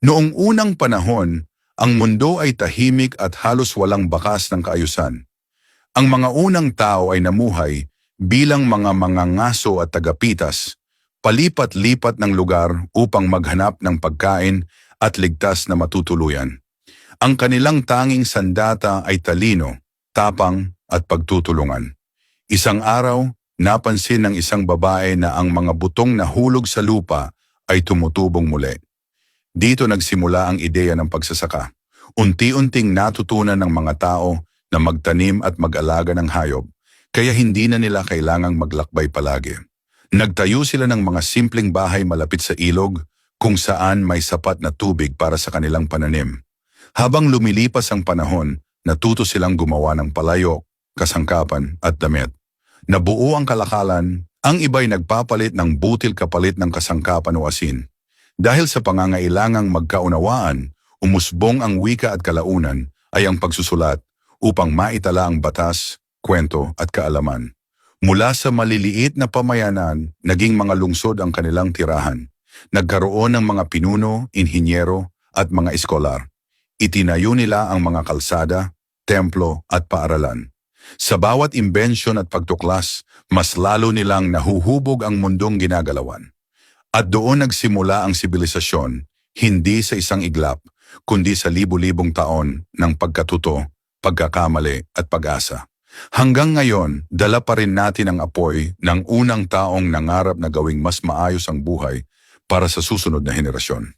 Noong unang panahon, ang mundo ay tahimik at halos walang bakas ng kaayusan. Ang mga unang tao ay namuhay bilang mga mangangaso at tagapitas, palipat-lipat ng lugar upang maghanap ng pagkain at ligtas na matutuluyan. Ang kanilang tanging sandata ay talino, tapang at pagtutulungan. Isang araw, napansin ng isang babae na ang mga butong na hulog sa lupa ay tumutubong muli. Dito nagsimula ang ideya ng pagsasaka. Unti-unting natutunan ng mga tao na magtanim at mag-alaga ng hayop, kaya hindi na nila kailangang maglakbay palagi. Nagtayo sila ng mga simpleng bahay malapit sa ilog kung saan may sapat na tubig para sa kanilang pananim. Habang lumilipas ang panahon, natuto silang gumawa ng palayok, kasangkapan at damit. Nabuo ang kalakalan, ang iba'y nagpapalit ng butil kapalit ng kasangkapan o asin. Dahil sa pangangailangang magkaunawaan, umusbong ang wika at kalaunan ay ang pagsusulat upang maitala ang batas, kwento at kaalaman. Mula sa maliliit na pamayanan, naging mga lungsod ang kanilang tirahan. Nagkaroon ng mga pinuno, inhinyero at mga eskolar. Itinayo nila ang mga kalsada, templo at paaralan. Sa bawat imbensyon at pagtuklas, mas lalo nilang nahuhubog ang mundong ginagalawan. At doon nagsimula ang sibilisasyon, hindi sa isang iglap, kundi sa libu-libong taon ng pagkatuto, pagkakamali at pag-asa. Hanggang ngayon, dala pa rin natin ang apoy ng unang taong nangarap na gawing mas maayos ang buhay para sa susunod na henerasyon.